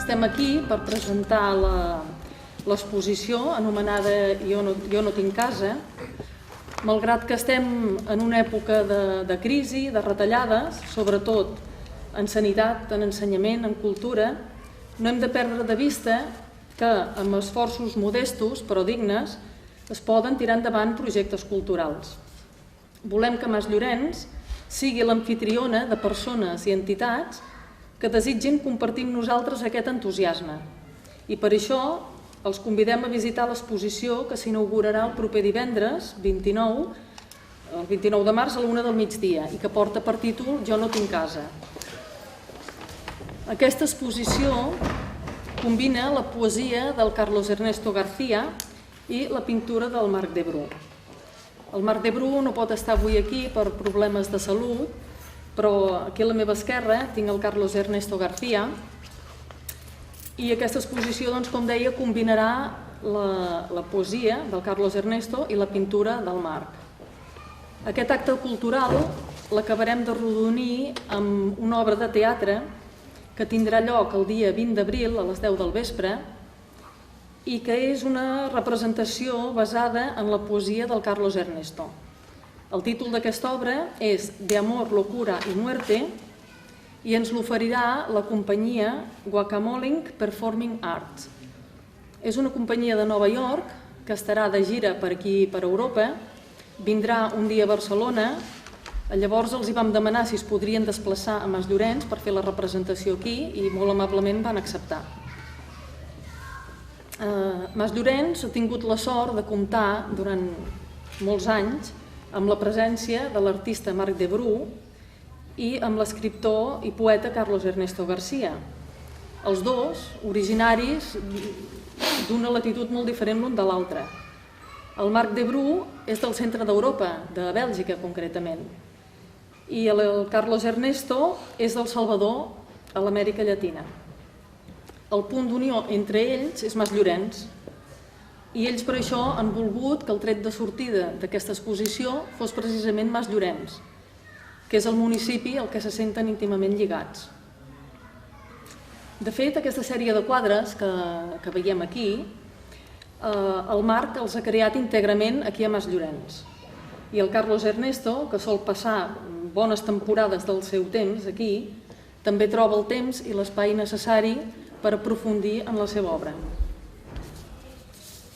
Estem aquí per presentar l'exposició anomenada Jo no tinc casa. Malgrat que estem en una època de crisi, de retallades, sobretot en sanitat, en ensenyament, en cultura, no hem de perdre de vista que amb esforços modestos però dignes es poden tirar endavant projectes culturals. Volem que Mas Llorenç sigui l'amfitriona de persones i entitats que desitgin compartir amb nosaltres aquest entusiasme. I per això els convidem a visitar l'exposició que s'inaugurarà el proper divendres, el 29 de març a la 1 del migdia i que porta per títol Jo no tinc casa. Aquesta exposició combina la poesia del Carlos Ernesto García i la pintura del Marc Debrú. El Marc Debrú no pot estar avui aquí per problemes de salut, però aquí a la meva esquerra tinc el Carlos Ernesto García i aquesta exposició, com deia, combinarà la poesia del Carlos Ernesto i la pintura del Marc. Aquest acte cultural l'acabarem de rodonir amb una obra de teatre que tindrà lloc el dia 20 d'abril a les 10 del vespre i que és una representació basada en la poesia del Carlos Ernesto. El títol d'aquesta obra és De amor, locura y muerte i ens l'oferirà la companyia Guacamole Performing Arts. És una companyia de Nova York que estarà de gira per aquí, per Europa, vindrà un dia a Barcelona, llavors els hi vam demanar si es podrien desplaçar a Mas Llorenç per fer la representació aquí i molt amablement van acceptar. Mas Llorenç ha tingut la sort de comptar durant molts anys amb la presència de l'artista Marc Debrú i amb l'escriptor i poeta Carlos Ernesto García. Els dos originaris d'una latitud molt diferent l'un de l'altre. El Marc Debrú és del centre d'Europa, de Bèlgica concretament, i el Carlos Ernesto és del Salvador, a l'Amèrica Llatina. El punt d'unió entre ells és Mas Llorenç, i ells per això han volgut que el tret de sortida d'aquesta exposició fos precisament Mas Llorenç, que és el municipi al que se senten íntimament lligats. De fet, aquesta sèrie de quadres que veiem aquí, el Marc els ha creat íntegrament aquí a Mas Llorenç. I el Carlos Ernesto, que sol passar bones temporades del seu temps aquí, també troba el temps i l'espai necessari per aprofundir en la seva obra.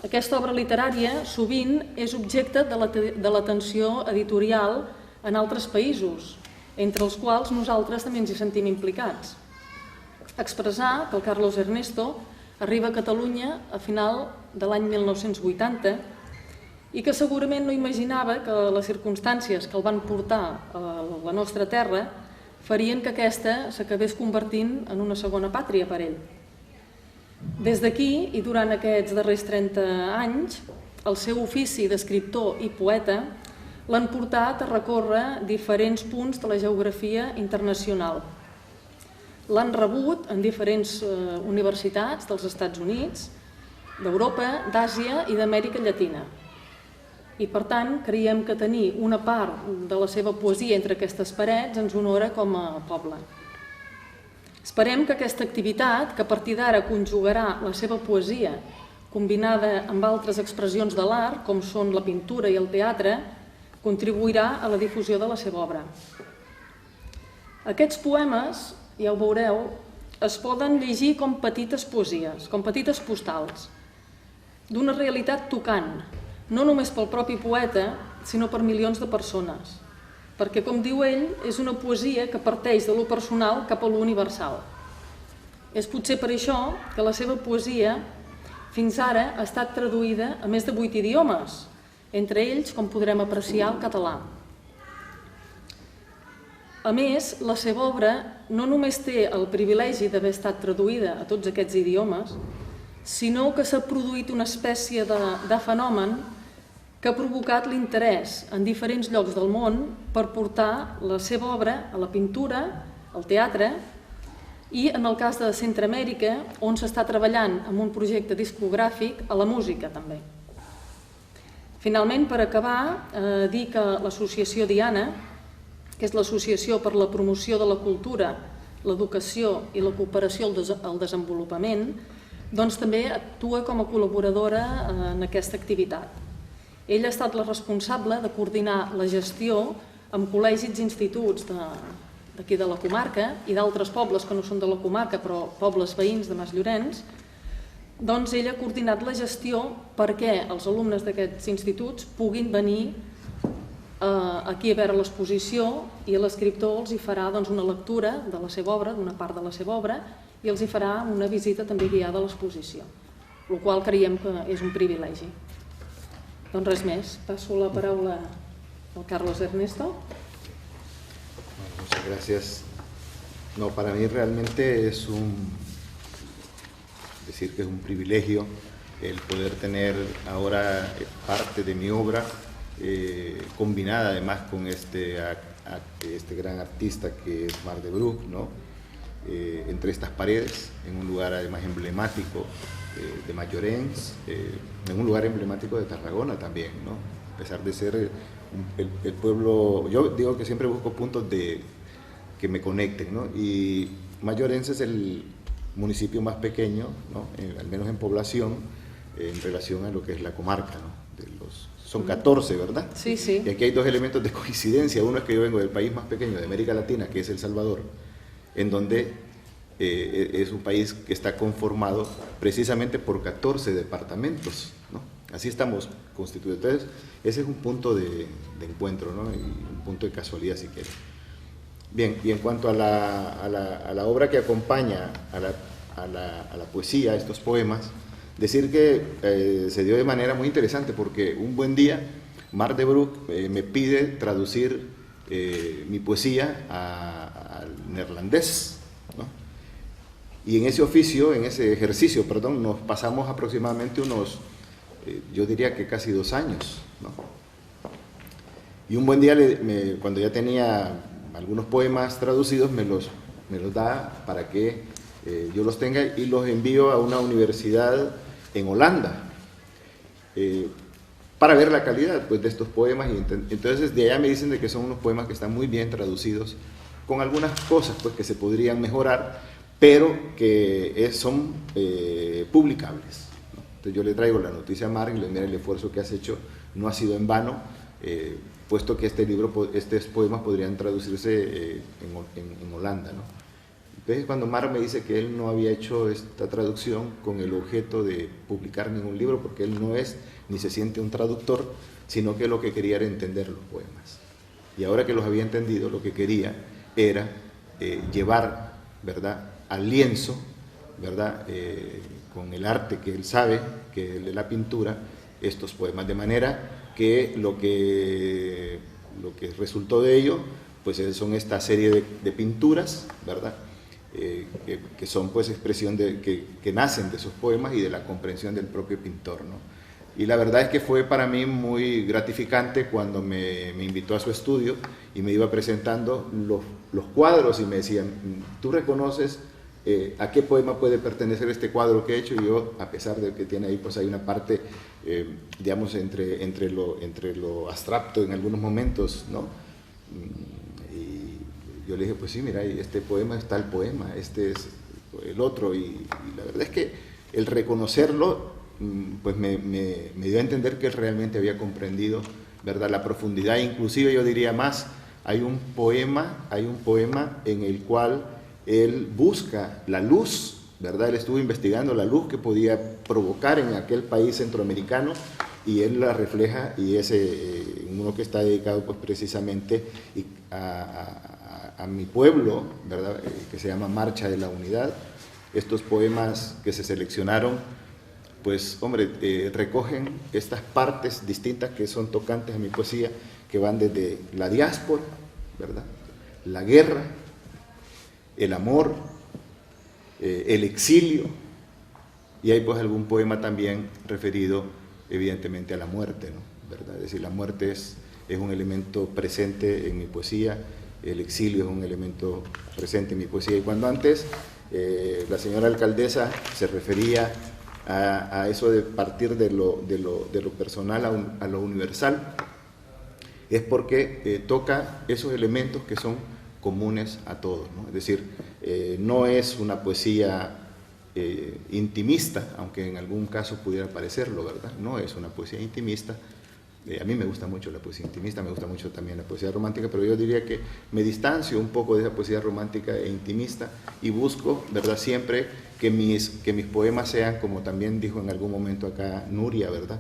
Aquesta obra literària sovint és objecte de l'atenció editorial en altres països, entre els quals nosaltres també ens hi sentim implicats. Expressar que el Carlos Ernesto arriba a Catalunya a final de l'any 1980 i que segurament no imaginava que les circumstàncies que el van portar a la nostra terra farien que aquesta s'acabés convertint en una segona pàtria per ell. Des d'aquí, i durant aquests darrers 30 anys, el seu ofici d'escriptor i poeta l'han portat a recórrer diferents punts de la geografia internacional. L'han rebut en diferents universitats dels Estats Units, d'Europa, d'Àsia i d'Amèrica Llatina. I per tant, creiem que tenir una part de la seva poesia entre aquestes parets ens honora com a poble. Esperem que aquesta activitat, que a partir d'ara conjugarà la seva poesia combinada amb altres expressions de l'art, com són la pintura i el teatre, contribuirà a la difusió de la seva obra. Aquests poemes, ja ho veureu, es poden llegir com petites poesies, com petites postals, d'una realitat tocant, no només pel propi poeta, sinó per milions de persones. Perquè, com diu ell, és una poesia que parteix de lo personal cap a lo universal. És potser per això que la seva poesia fins ara ha estat traduïda a més de 8 idiomes, entre ells, com podrem apreciar, el català. A més, la seva obra no només té el privilegi d'haver estat traduïda a tots aquests idiomes, sinó que s'ha produït una espècie de fenomen que ha provocat l'interès en diferents llocs del món per portar la seva obra a la pintura, al teatre i, en el cas de Centreamèrica, on s'està treballant en un projecte discogràfic, a la música també. Finalment, per acabar, dir que l'associació Diana, que és l'Associació per la Promoció de la Cultura, l'Educació i la Cooperació al Desenvolupament, doncs també actua com a col·laboradora en aquesta activitat. Ella ha estat la responsable de coordinar la gestió amb col·legis i instituts d'aquí de la comarca i d'altres pobles que no són de la comarca, però pobles veïns de Masllorenç. Doncs ella ha coordinat la gestió perquè els alumnes d'aquests instituts puguin venir aquí a veure l'exposició i l'escriptor els hi farà una lectura de la seva obra, d'una part de la seva obra, i els hi farà una visita també guiada a l'exposició, el qual creiem que és un privilegi. Doncs res més, paso la paraula al Carlos Ernesto. Muchas gracias. No, para mí realmente es decir que es un privilegio el poder tener ahora parte de mi obra combinada además con este gran artista que es Mar de Bruch, ¿no? Entre estas paredes, en un lugar además emblemático de Masllorenç, en un lugar emblemático de Tarragona también, ¿no? A pesar de ser el pueblo, yo digo que siempre busco puntos que me conecten, ¿no? Y Masllorenç es el municipio más pequeño, ¿no? Al menos en población, en relación a lo que es la comarca, ¿no? Son 14, ¿verdad? Sí, sí. Y aquí hay dos elementos de coincidencia. Uno es que yo vengo del país más pequeño de América Latina, que es El Salvador, en donde es un país que está conformado precisamente por 14 departamentos, ¿no? Así estamos constituidos. Entonces, ese es un punto de encuentro, ¿no? Y un punto de casualidad, si quieren. Bien, y en cuanto a la obra que acompaña a la poesía, estos poemas, decir que se dio de manera muy interesante porque un buen día Mar de Bruch me pide traducir mi poesía al neerlandés, ¿no? Y en ese oficio, en ese ejercicio, perdón, nos pasamos aproximadamente unos, yo diría que casi 2 años, ¿no? Y un buen día, cuando ya tenía algunos poemas traducidos, me los da para que yo los tenga y los envío a una universidad en Holanda para ver la calidad, pues, de estos poemas. Y entonces de allá me dicen de que son unos poemas que están muy bien traducidos, con algunas cosas pues que se podrían mejorar, pero que son publicables, ¿no? Entonces yo le traigo la noticia a Mar y le digo: mira, el esfuerzo que has hecho no ha sido en vano, puesto que estos poemas podrían traducirse en Holanda, ¿no? Entonces cuando Mar me dice que él no había hecho esta traducción con el objeto de publicar ningún libro, porque él no es ni se siente un traductor, sino que lo que quería era entender los poemas. Y ahora que los había entendido, lo que quería era llevar, ¿verdad?, al lienzo, ¿verdad?, con el arte que él sabe, que es el de la pintura, estos poemas, de manera que lo que resultó de ello, pues son esta serie de pinturas, ¿verdad?, que son pues expresión que nacen de esos poemas y de la comprensión del propio pintor, ¿no? Y la verdad es que fue para mí muy gratificante cuando me invitó a su estudio y me iba presentando los cuadros y me decían: ¿tú reconoces a qué poema puede pertenecer este cuadro que he hecho? Y yo, a pesar de que tiene ahí, pues hay una parte, digamos, entre lo abstracto en algunos momentos, ¿no? Y yo le dije: pues sí, mira, este poema es tal poema, este es el otro. Y la verdad es que el reconocerlo, pues me dio a entender que él realmente había comprendido, ¿verdad?, la profundidad. Inclusive yo diría más, hay un poema en el cual él busca la luz, ¿verdad? Él estuvo investigando la luz que podía provocar en aquel país centroamericano y él la refleja, y es uno que está dedicado pues precisamente a mi pueblo, ¿verdad?, que se llama Marcha de la Unidad. Estos poemas que se seleccionaron, pues, hombre, recogen estas partes distintas que son tocantes a mi poesía, que van desde la diáspora, ¿verdad?, la guerra, el amor, el exilio, y hay pues algún poema también referido evidentemente a la muerte, ¿no? ¿verdad? Es decir, la muerte es un elemento presente en mi poesía, el exilio es un elemento presente en mi poesía. Y cuando antes la señora alcaldesa se refería a eso de partir de lo personal a lo universal, es porque toca esos elementos que son comunes a todos, ¿no? Es decir, no es una poesía intimista, aunque en algún caso pudiera parecerlo, ¿verdad? No es una poesía intimista. A mí me gusta mucho la poesía intimista, me gusta mucho también la poesía romántica, pero yo diría que me distancio un poco de esa poesía romántica e intimista y busco, ¿verdad?, siempre que mis poemas sean, como también dijo en algún momento acá Nuria, ¿verdad?,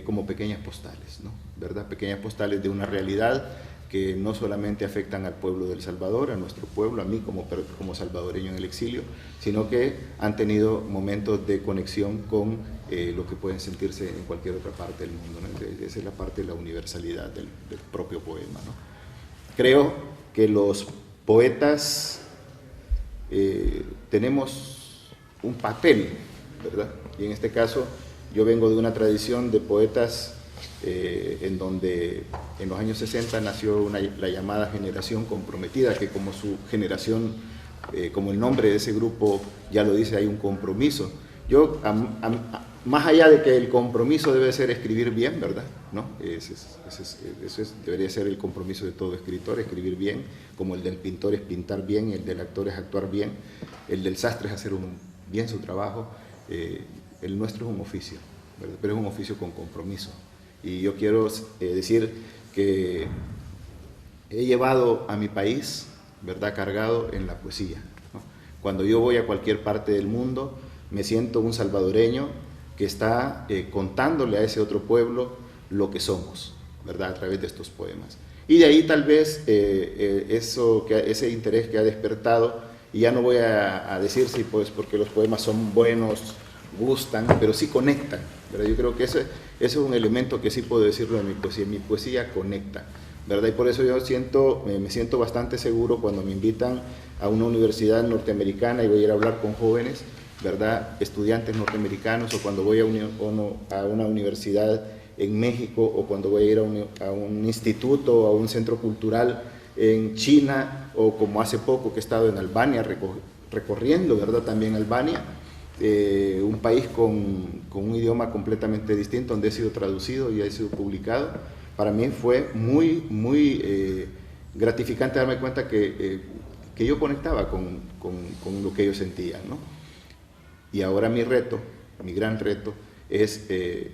como pequeñas postales, ¿no? ¿Verdad? Pequeñas postales de una realidad que no solamente afectan al pueblo del Salvador, a nuestro pueblo, a mí como salvadoreño en el exilio, sino que han tenido momentos de conexión con lo que pueden sentirse en cualquier otra parte del mundo, ¿no? Esa es la parte de la universalidad del propio poema, ¿no? Creo que los poetas tenemos un papel, ¿verdad? Y en este caso yo vengo de una tradición de poetas en donde en los años 60 nació la llamada generación comprometida, que como su generación, como el nombre de ese grupo ya lo dice, hay un compromiso. Yo, más allá de que el compromiso debe ser escribir bien, ¿verdad? ¿No? Debería ser el compromiso de todo escritor, escribir bien, como el del pintor es pintar bien, el del actor es actuar bien, el del sastre es hacer bien su trabajo. El nuestro es un oficio, ¿verdad? Pero es un oficio con compromiso. Y yo quiero decir que he llevado a mi país, ¿verdad?, cargado en la poesía, ¿no? Cuando yo voy a cualquier parte del mundo, me siento un salvadoreño que está contándole a ese otro pueblo lo que somos, ¿verdad?, a través de estos poemas. Y de ahí tal vez ese interés que ha despertado, y ya no voy a decir si pues porque los poemas son buenos, gustan, pero sí conectan, ¿verdad? Yo creo que ese es un elemento que sí puedo decirlo de mi poesía conecta, ¿verdad? Y por eso yo me siento bastante seguro cuando me invitan a una universidad norteamericana y voy a ir a hablar con jóvenes, ¿verdad?, estudiantes norteamericanos, o cuando voy a una universidad en México, o cuando voy a ir a un instituto o a un centro cultural en China, o como hace poco que he estado en Albania recorriendo, ¿verdad?, también Albania, un país con un idioma completamente distinto, donde he sido traducido y he sido publicado. Para mí fue muy gratificante darme cuenta que yo conectaba con lo que ellos sentían, ¿no? Y ahora mi gran reto es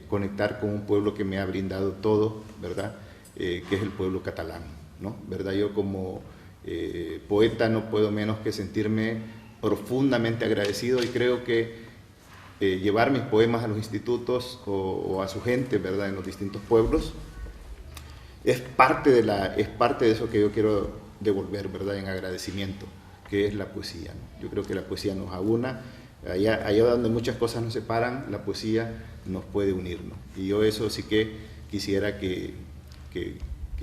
conectar con un pueblo que me ha brindado todo, ¿verdad?, que es el pueblo catalán, ¿no? ¿Verdad? Yo como poeta no puedo menos que sentirme profundamente agradecido, y creo que llevar mis poemas a los institutos o a su gente, ¿verdad?, en los distintos pueblos, es parte de eso que yo quiero devolver, ¿verdad?, en agradecimiento, que es la poesía, ¿no? Yo creo que la poesía nos aúna, allá donde muchas cosas nos separan, la poesía nos puede unir, ¿no? Y yo eso sí que quisiera que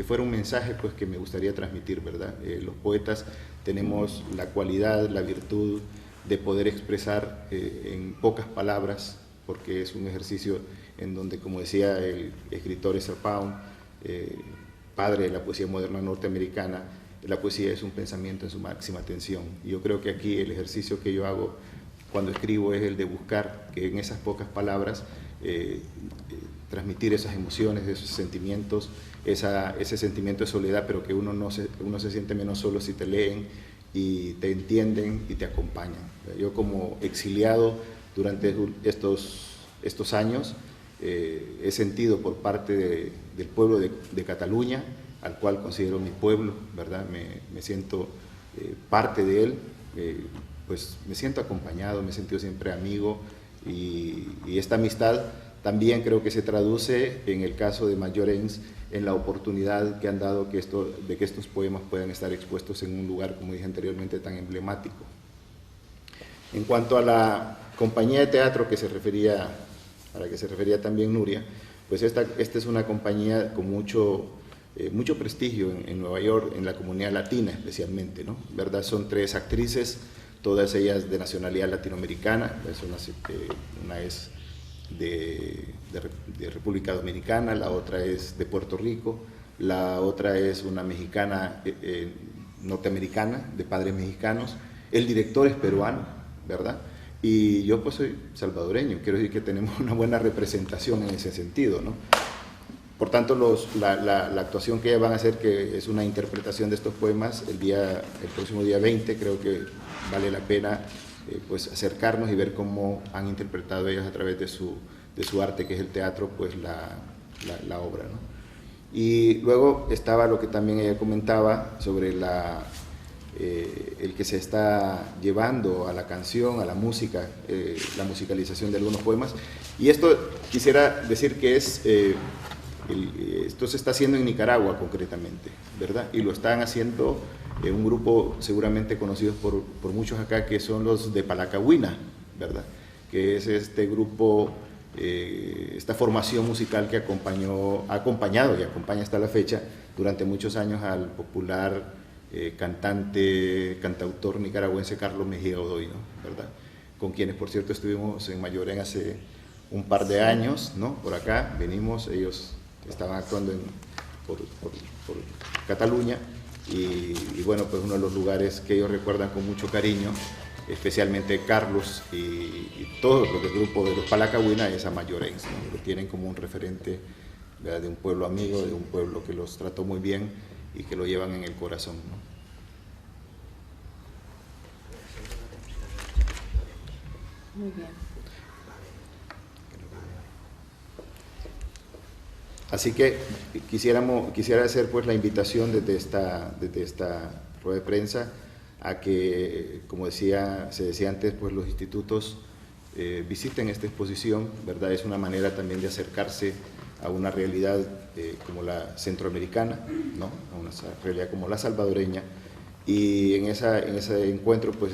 fuera un mensaje, pues, que me gustaría transmitir, ¿verdad? Los poetas tenemos la cualidad, la virtud de poder expresar en pocas palabras, porque es un ejercicio en donde, como decía el escritor Ezra Pound, padre de la poesía moderna norteamericana, la poesía es un pensamiento en su máxima tensión. Y yo creo que aquí el ejercicio que yo hago cuando escribo es el de buscar que en esas pocas palabras transmitir esas emociones, esos sentimientos, ese sentimiento de soledad, pero que uno se siente menos solo si te leen y te entienden y te acompañan. Yo como exiliado durante estos años he sentido por parte del pueblo de Cataluña, al cual considero mi pueblo, ¿verdad? Me siento parte de él, pues me siento acompañado, me he sentido siempre amigo, y esta amistad también creo que se traduce en el caso de Llorens en la oportunidad que han dado de que estos poemas puedan estar expuestos en un lugar, como dije anteriormente, tan emblemático. En cuanto a la compañía de teatro a la que se refería también Nuria, pues esta es una compañía con mucho prestigio en Nueva York, en la comunidad latina especialmente, ¿no? ¿Verdad? Son 3 actrices, todas ellas de nacionalidad latinoamericana. Una es de República Dominicana, la otra es de Puerto Rico, la otra es una mexicana norteamericana, de padres mexicanos, el director es peruano, ¿verdad? Y yo pues soy salvadoreño, quiero decir que tenemos una buena representación en ese sentido, ¿no? Por tanto, la actuación que ellas van a hacer, que es una interpretación de estos poemas, el próximo día 20, creo que vale la pena pues acercarnos y ver cómo han interpretado ellas a través de su arte, que es el teatro, pues la obra, ¿no? Y luego estaba lo que también ella comentaba sobre el que se está llevando a la canción, a la música, la musicalización de algunos poemas. Y esto quisiera decir que esto se está haciendo en Nicaragua concretamente, ¿verdad? Y lo están haciendo un grupo seguramente conocidos por muchos acá, que son los de Palacahuina, ¿verdad? Que es este grupo, esta formación musical que ha acompañado y acompaña hasta la fecha durante muchos años al popular cantautor nicaragüense Carlos Mejía Godoy, ¿no? ¿Verdad? Con quienes, por cierto, estuvimos en Mayorén hace un par de años, ¿no? Por acá venimos, ellos estaban actuando por Cataluña y bueno, pues uno de los lugares que ellos recuerdan con mucho cariño, especialmente Carlos y todos los del grupo de los Palacahuina, es a Mayorén, ¿no? Lo tienen como un referente, ¿verdad? De un pueblo amigo, de un pueblo que los trató muy bien y que lo llevan en el corazón, ¿no? Muy bien. Así que quisiera hacer pues la invitación desde esta rueda de prensa a que, como se decía antes, pues los institutos visiten esta exposición, ¿verdad? Es una manera también de acercarse a una realidad como la centroamericana, ¿no? A una realidad como la salvadoreña, y en ese encuentro pues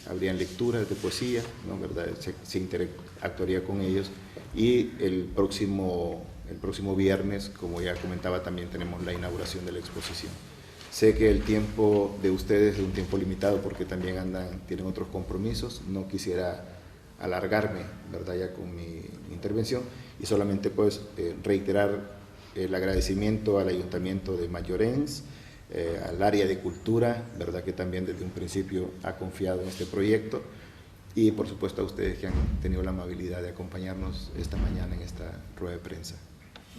habrían lecturas de poesía, ¿no? ¿Verdad? Se interactuaría con ellos, y el próximo viernes, como ya comentaba, también tenemos la inauguración de la exposición. Sé que el tiempo de ustedes es un tiempo limitado porque también tienen otros compromisos, no quisiera alargarme, ¿verdad?, ya con mi intervención, y solamente pues reiterar el agradecimiento al Ayuntamiento de Mayorens, al área de cultura, ¿verdad?, que también desde un principio ha confiado en este proyecto, y por supuesto a ustedes que han tenido la amabilidad de acompanyar-nos esta mañana en esta rueda de premsa.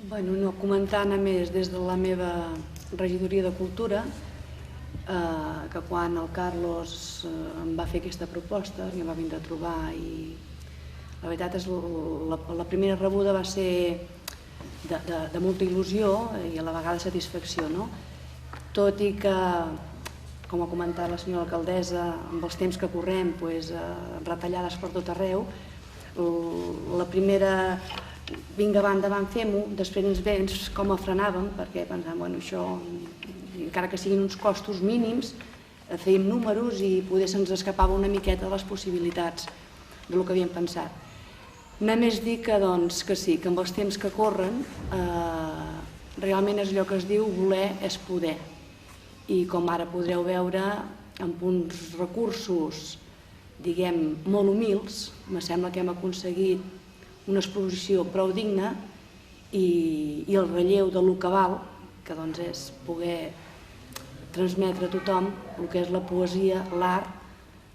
Bueno, no comentant a més des de la meva regidoria de Cultura, que quan el Carlos em va fer aquesta proposta, em va vindre a trobar, i la veritat és la primera rebuda va ser de molta il·lusió i a la vegada satisfacció, no? Tot i que, com ha comentat la senyora alcaldessa, amb els temps que correm, retallades per tot arreu, la primera vinga banda vam fer-ho, després ens vens com a frenàvem, perquè pensàvem, bueno, això, encara que siguin uns costos mínims, fèiem números i poder se'ns escapava una miqueta de les possibilitats del que havíem pensat. Només dir que sí, que amb els temps que corren realment és allò que es diu voler és poder, i com ara podreu veure, amb uns recursos, diguem, molt humils, me sembla que hem aconseguit una exposició prou digna, i el relleu de lo que val, que és poder transmetre a tothom el que és la poesia, l'art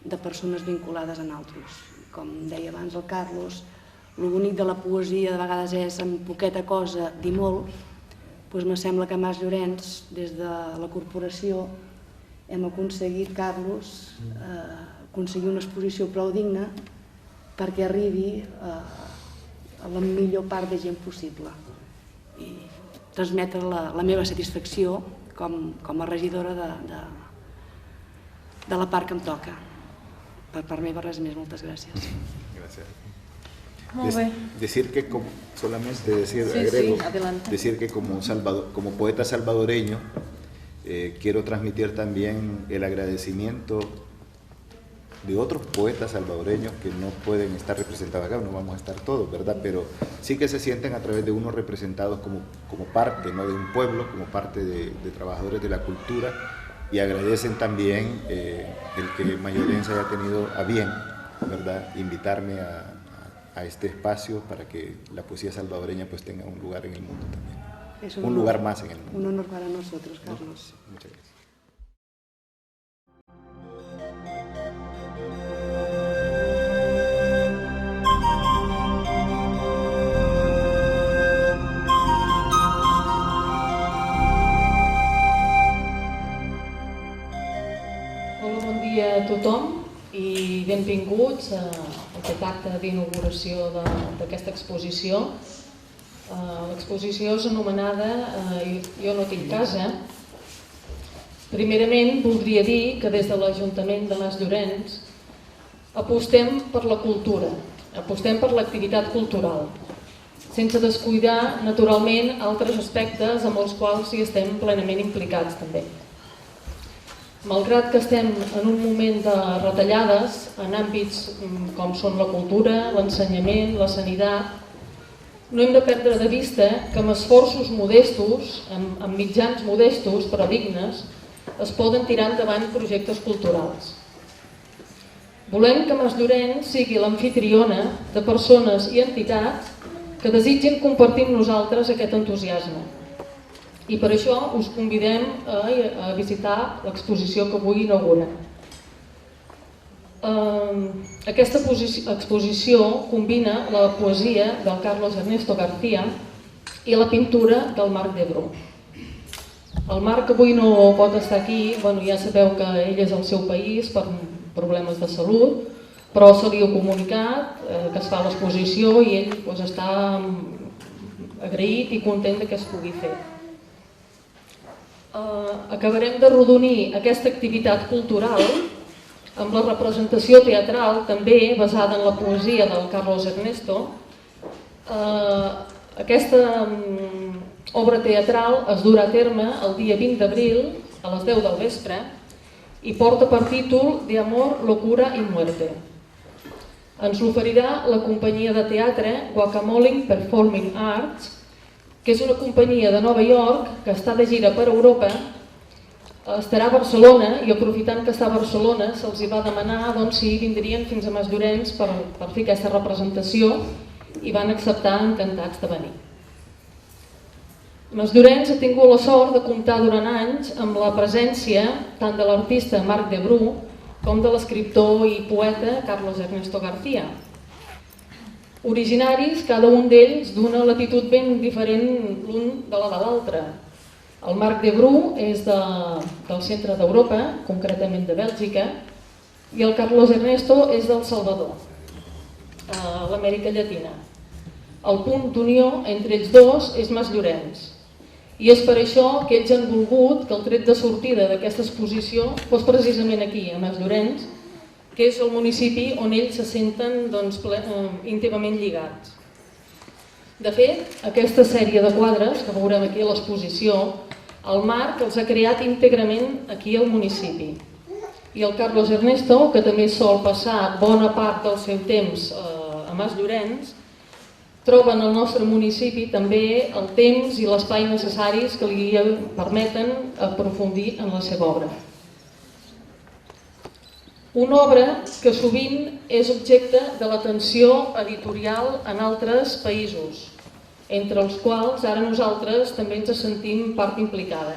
de persones vinculades a nosaltres. Com deia abans el Carlos, el bonic de la poesia de vegades és amb poqueta cosa dir molt. Me sembla que a Mas Llorenç, des de la corporació, hem aconseguit, Carlos, aconseguir una exposició prou digna perquè arribi a la millor part de gent possible, i transmetre la meva satisfacció com a regidora de la part que em toca. Per part meva res més, moltes gràcies. Gràcies. Molt bé. Decir que como poeta salvadoreño quiero transmitir también el agradecimiento de otros poetas salvadoreños que no pueden estar representados acá, no vamos a estar todos, ¿verdad? Pero sí que se sienten a través de unos representados como parte, ¿no?, de un pueblo, como parte de trabajadores de la cultura, y agradecen también el que Mayorens haya tenido a bien ¿verdad?, invitarme a este espacio para que la poesía salvadoreña pues tenga un lugar en el mundo también. Es un lugar más en el mundo. Un honor para nosotros, Carlos. Muchas gracias. Hola, bon dia a tothom i benvinguts a aquest acte d'inauguració d'aquesta exposició. L'exposició és anomenada Jo no tinc casa. Primerament, voldria dir que des de l'Ajuntament de Masllorenç apostem per la cultura, apostem per l'activitat cultural, sense descuidar, naturalment, altres aspectes amb els quals hi estem plenament implicats també. Malgrat que estem en un moment de retallades en àmbits com són la cultura, l'ensenyament, la sanitat, no hem de perdre de vista que amb esforços modestos, amb mitjans modestos però dignes, es poden tirar endavant projectes culturals. Volem que Masllorenç sigui l'amfitriona de persones i entitats que desitgin compartir amb nosaltres aquest entusiasme. I per això us convidem a visitar l'exposició que avui inaugurem. Aquesta exposició combina la poesia del Carlos Ernesto García i la pintura del Marc Debrú. El Marc avui no pot estar aquí, ja sabeu que ell és al seu país per problemes de salut, però se li ha comunicat que es fa l'exposició i ell està agraït i content que es pugui fer. Acabarem d'arrodonir aquesta activitat cultural amb la representació teatral, també basada en la poesia del Carlos Ernesto. Aquesta obra teatral es durà a terme el dia 20 d'abril a les 10 del vespre i porta per títol De amor, locura y muerte. Ens l'oferirà la companyia de teatre Guacamole Performing Arts, que és una companyia de Nova York que està de gira per Europa, estarà a Barcelona i aprofitant que està a Barcelona se'ls va demanar si vindrien fins a Masllorenç per fer aquesta representació i van acceptar encantats de venir. Masllorenç ha tingut la sort de comptar durant anys amb la presència tant de l'artista Marc Debrú com de l'escriptor i poeta Carlos Ernesto García. Originaris, cada un d'ells, d'una latitud ben diferent l'un de la de l'altre. El Marc Debrú és del centre d'Europa, concretament de Bèlgica, i el Carlos Ernesto és del Salvador, a l'Amèrica Llatina. El punt d'unió entre ells dos és Masllorenç. I és per això que ells han volgut que el tret de sortida d'aquesta exposició fos precisament aquí, a Masllorenç, que és el municipi on ells se senten íntimament lligats. De fet, aquesta sèrie de quadres que veurem aquí a l'exposició, el Marc els ha creat íntegrament aquí al municipi. I el Carlos Ernesto, que també sol passar bona part del seu temps a Masllorenç, troba en el nostre municipi també el temps i l'espai necessaris que li permeten aprofundir en la seva obra. Una obra que sovint és objecte de l'atenció editorial en altres països, entre els quals ara nosaltres també ens sentim part implicada.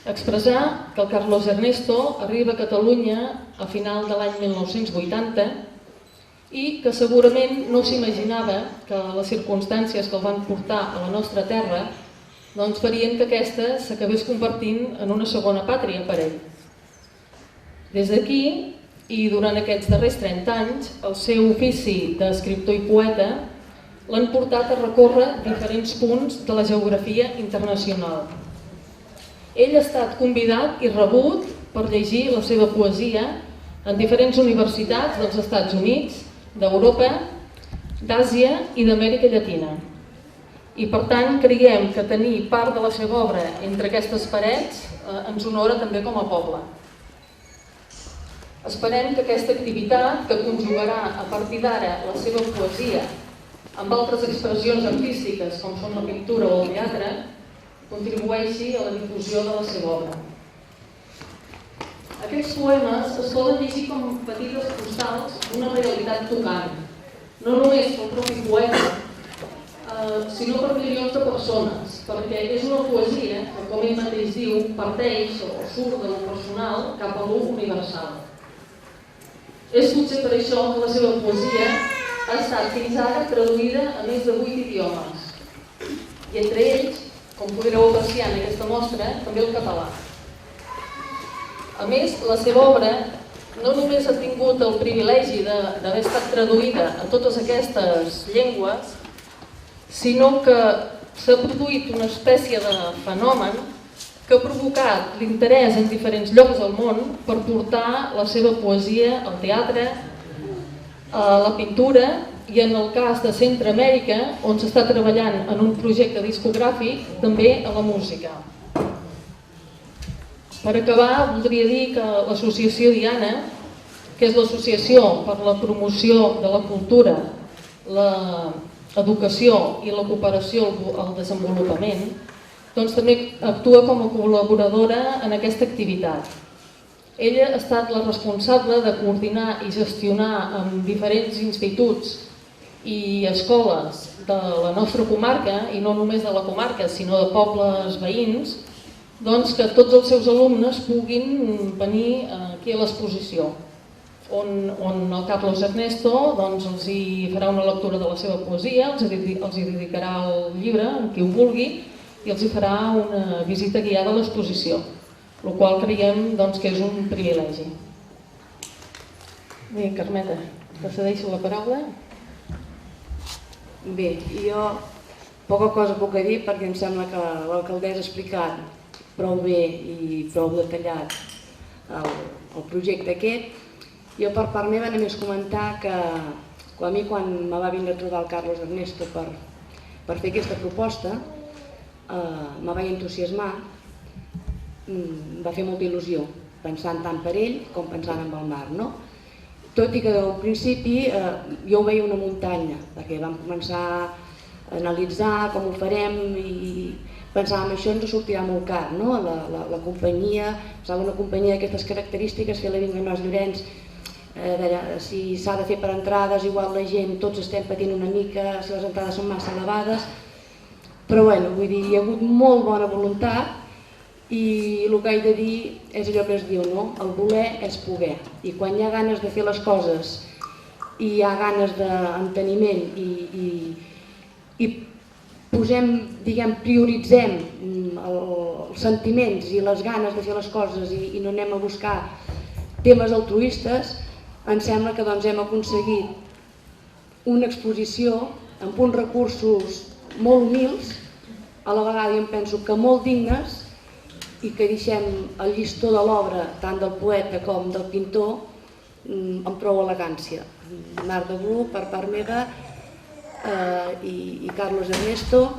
Expressar que el Carlos Ernesto arriba a Catalunya a final de l'any 1980 i que segurament no s'imaginava que les circumstàncies que el van portar a la nostra terra farien que aquesta s'acabés convertint en una segona pàtria per ell. Des d'aquí, i durant aquests darrers 30 anys, el seu ofici d'escriptor i poeta l'han portat a recórrer diferents punts de la geografia internacional. Ell ha estat convidat i rebut per llegir la seva poesia en diferents universitats dels Estats Units, d'Europa, d'Àsia i d'Amèrica Llatina. I per tant creiem que tenir part de la seva obra entre aquestes parets ens honora també com a poble. Esperem que aquesta activitat, que conjugarà a partir d'ara la seva poesia amb altres expressions artístiques com són la pintura o el teatre, contribueixi a la difusió de la seva obra. Aquests poemes es poden llegir com petites postals d'una realitat tocant, no només pel propi poeta, sinó per milions de persones, perquè és una poesia que, com ell mateix diu, parteix o surt de lo personal cap a lo universal. És potser per això que la seva poesia ha estat fins ara traduïda a més de 8 idiomes, i entre ells, com podreu apreciar en aquesta mostra, també el català. A més, la seva obra no només ha tingut el privilegi d'haver estat traduïda a totes aquestes llengües, sinó que s'ha produït una espècie de fenomen que ha provocat l'interès en diferents llocs del món per portar la seva poesia al teatre, a la pintura i en el cas de Centreamèrica, on s'està treballant en un projecte discogràfic, també a la música. Per acabar, voldria dir que l'associació Diana, que és l'associació per la promoció de la cultura, l'educació i la cooperació al desenvolupament, doncs també actua com a col·laboradora en aquesta activitat. Ella ha estat la responsable de coordinar i gestionar amb diferents instituts i escoles de la nostra comarca, i no només de la comarca, sinó de pobles veïns, doncs que tots els seus alumnes puguin venir aquí a l'exposició, on el Carlos Ernesto doncs, els hi farà una lectura de la seva poesia, els hi dedicarà el llibre, en qui ho vulgui, i els hi farà una visita guiada a l'exposició, el qual creiem doncs, que és un privilegi. Bé, Carmeta, te cedeixo la paraula. Bé, jo poca cosa puc dir perquè em sembla que l'alcaldessa ha explicat prou bé i prou detallat el projecte aquest. Jo per part meva només comentar que a mi quan me va vindre a trobar el Carlos Ernesto per fer aquesta proposta me vaig entusiasmar, em va fer molta il·lusió, pensant tant per ell com pensant en el mar, no? Tot i que al principi jo ho veia una muntanya, perquè vam començar a analitzar com ho farem i pensàvem això ens sortirà molt car, no? La companyia, pensava una companyia d'aquestes característiques, fer la Vinga Mas Llorenç, a veure si s'ha de fer per entrades, igual la gent, tots estem patint una mica, si les entrades són massa elevades, però bueno, vull dir, hi ha hagut molt bona voluntat i el que he de dir és allò que es diu, no? El voler és poder, i quan hi ha ganes de fer les coses i hi ha ganes d'enteniment i posem, diguem, prioritzem els sentiments i les ganes de fer les coses i no anem a buscar temes altruistes, em sembla que doncs, hem aconseguit una exposició amb uns recursos molt humils, a la vegada jo em penso que molt dignes, i que deixem el llistó de l'obra, tant del poeta com del pintor, amb prou elegància. Mar de Bru, per part meva, i Carlos Ernesto,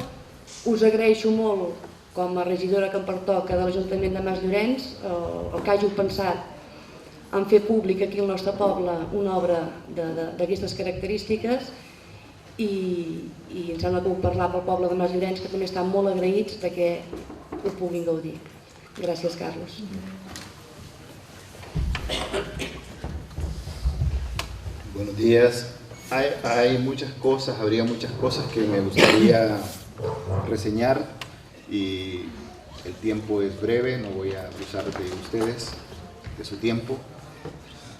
us agraeixo molt, com a regidora que em pertoca de l'Ajuntament de Mas Llorenç, el que hàgiu pensat en fer públic aquí al nostre poble una obra d'aquestes característiques i em sembla que puc parlar pel poble de Mas Llorenç, que també estan molt agraïts que ho puguin gaudir. Gràcies, Carlos. Buenos días. Hay muchas cosas, habría muchas cosas que me gustaría reseñar y el tiempo es breve, no voy a abusar de ustedes, de su tiempo,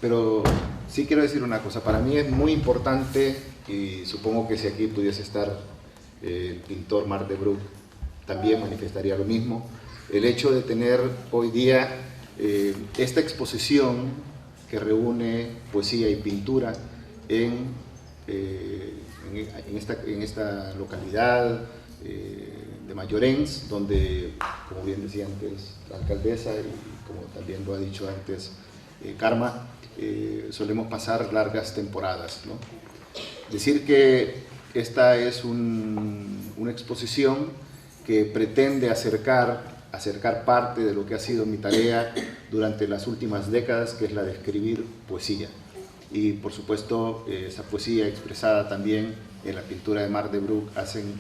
pero sí quiero decir una cosa. Para mí es muy importante, y supongo que si aquí pudiese estar el pintor Mar de Bru, también manifestaría lo mismo, el hecho de tener hoy día esta exposición que reúne poesía y pintura en esta localidad de Mas Llorenç, donde, como bien decía antes la alcaldesa y como también lo ha dicho antes Karma, solemos pasar largas temporadas, ¿no? Decir que esta es una exposición que pretende acercar parte de lo que ha sido mi tarea durante las últimas décadas, que es la de escribir poesía. Y por supuesto esa poesía expresada también en la pintura de Mar de Bru hacen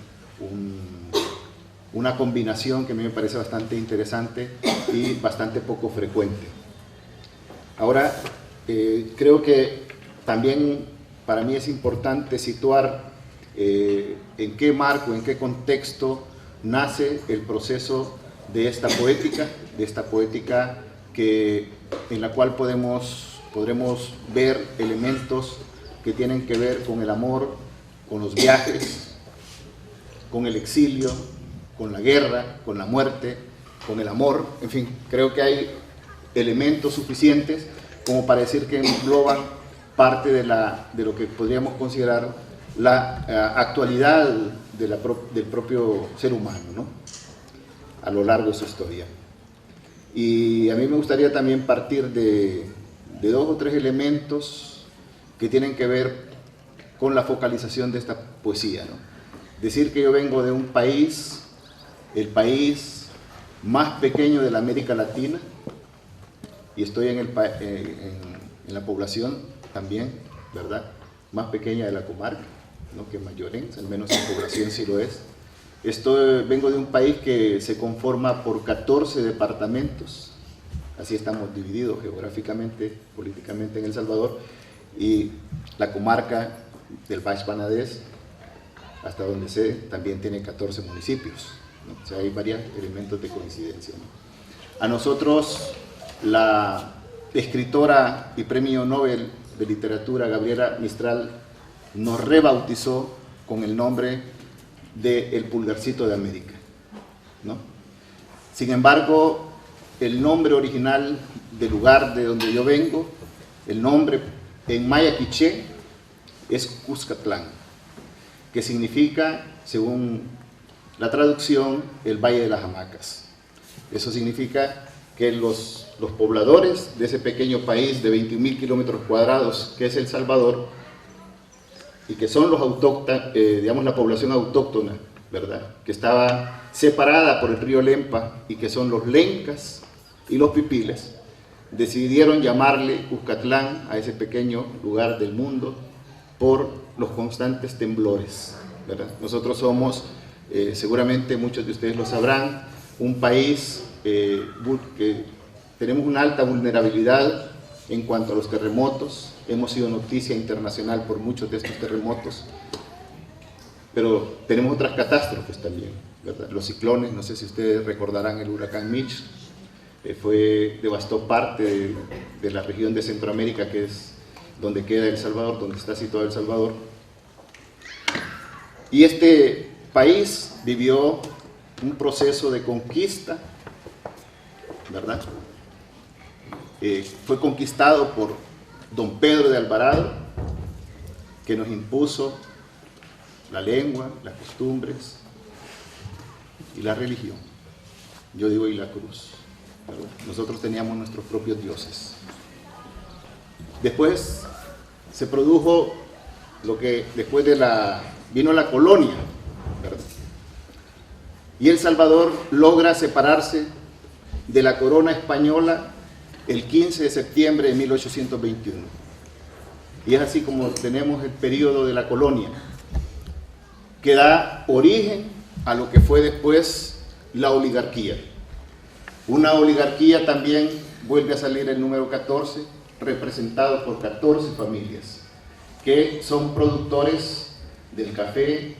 una combinación que a mí me parece bastante interesante y bastante poco frecuente. Ahora, creo que también para mí es importante situar en qué marco, en qué contexto nace el proceso de esta poética en la cual podremos ver elementos que tienen que ver con el amor, con los viajes, con el exilio, con la guerra, con la muerte, con el amor. En fin, creo que hay elementos suficientes como para decir que engloban parte de lo que podríamos considerar la actualidad del propio ser humano, ¿no?, a lo largo de su historia. Y a mí me gustaría también partir de 2 o 3 elementos que tienen que ver con la focalización de esta poesía, ¿no? Decir que yo vengo de un país, el país más pequeño de la América Latina, y estoy en la población también, ¿verdad?, más pequeña de la comarca, ¿no?, que Mayorense, al menos en población sí lo es. Vengo de un país que se conforma por 14 departamentos, así estamos divididos geográficamente, políticamente en El Salvador, y la comarca del Baix Panadés, hasta donde sé, también tiene 14 municipios, ¿no? O sea, hay varios elementos de coincidencia, ¿no? A nosotros, la escritora y premio Nobel de Literatura, Gabriela Mistral, nos rebautizó con el nombre de El Pulgarcito de América, ¿no? Sin embargo, el nombre original del lugar de donde yo vengo, el nombre en maya quiché es Cuscatlán, que significa, según la traducción, el Valle de las Hamacas. Eso significa que los pobladores de ese pequeño país de 21.000 kilómetros cuadrados que es El Salvador, y que son los autóctonos, digamos la población autóctona, ¿verdad?, que estaba separada por el río Lempa, y que son los lencas y los pipiles, decidieron llamarle Cuscatlán a ese pequeño lugar del mundo por los constantes temblores, ¿verdad? Nosotros somos, seguramente muchos de ustedes lo sabrán, un país que tenemos una alta vulnerabilidad en cuanto a los terremotos. Hemos sido noticia internacional por muchos de estos terremotos, pero tenemos otras catástrofes también, ¿verdad? Los ciclones, no sé si ustedes recordarán el huracán Mitch, devastó parte de la región de Centroamérica, que es donde queda El Salvador, donde está situado El Salvador. Y este país vivió un proceso de conquista, ¿verdad? Fue conquistado por don Pedro de Alvarado, que nos impuso la lengua, las costumbres y la religión. Yo digo, y la cruz, ¿verdad? Nosotros teníamos nuestros propios dioses. Después se produjo lo que después vino la colonia, ¿verdad? Y El Salvador logra separarse de la corona española el 15 de septiembre de 1821. Y es así como tenemos el periodo de la colonia, que da origen a lo que fue después la oligarquía. Una oligarquía también vuelve a salir el número 14, representado por 14 familias, que son productores del café,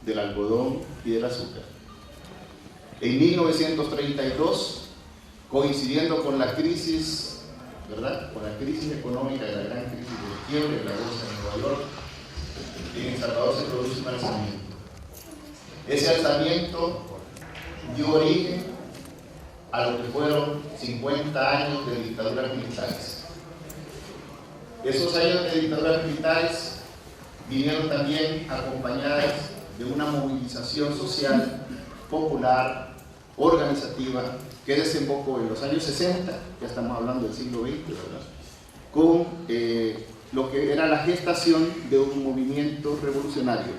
del algodón y del azúcar. En 1932, coincidiendo con la crisis, ¿verdad?, con la crisis económica, de la gran crisis de quiebre de la bolsa de Nueva York, en El Salvador se produce un alzamiento. Ese alzamiento dio origen a lo que fueron 50 años de dictaduras militares. Esos años de dictaduras militares vinieron también acompañadas de una movilización social, popular, organizativa, que desembocó en los años 60, ya estamos hablando del siglo XX, ¿verdad?, con lo que era la gestación de un movimiento revolucionario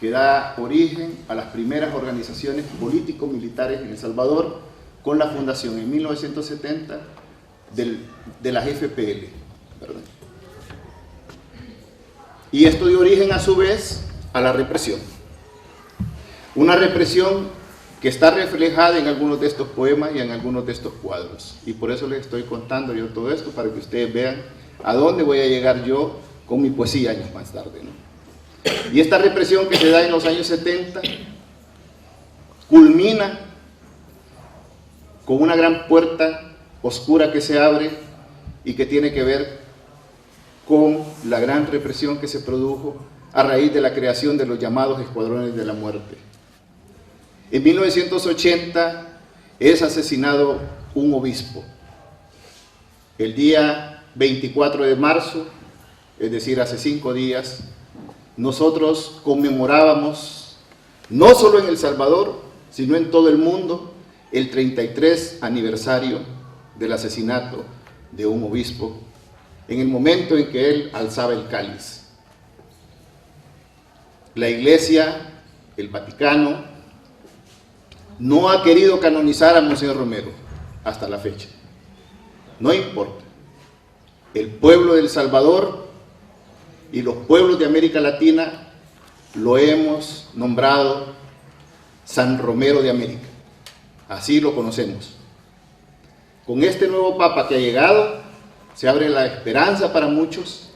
que da origen a las primeras organizaciones político-militares en El Salvador, con la fundación en 1970 de la FPL, ¿verdad? Y esto dio origen a su vez a la represión. Una represión que está reflejada en algunos de estos poemas y en algunos de estos cuadros. Y por eso les estoy contando yo todo esto, para que ustedes vean a dónde voy a llegar yo con mi poesía años más tarde, ¿no? Y esta represión que se da en los años 70 culmina con una gran puerta oscura que se abre y que tiene que ver con la gran represión que se produjo a raíz de la creación de los llamados escuadrones de la muerte. En 1980 es asesinado un obispo. El día 24 de marzo, es decir, hace 5 días, nosotros conmemorábamos, no solo en El Salvador, sino en todo el mundo, el 33 aniversario del asesinato de un obispo, en el momento en que él alzaba el cáliz. La Iglesia, el Vaticano, no ha querido canonizar a Monseñor Romero hasta la fecha. No importa. El pueblo de El Salvador y los pueblos de América Latina lo hemos nombrado San Romero de América. Así lo conocemos. Con este nuevo Papa que ha llegado, se abre la esperanza para muchos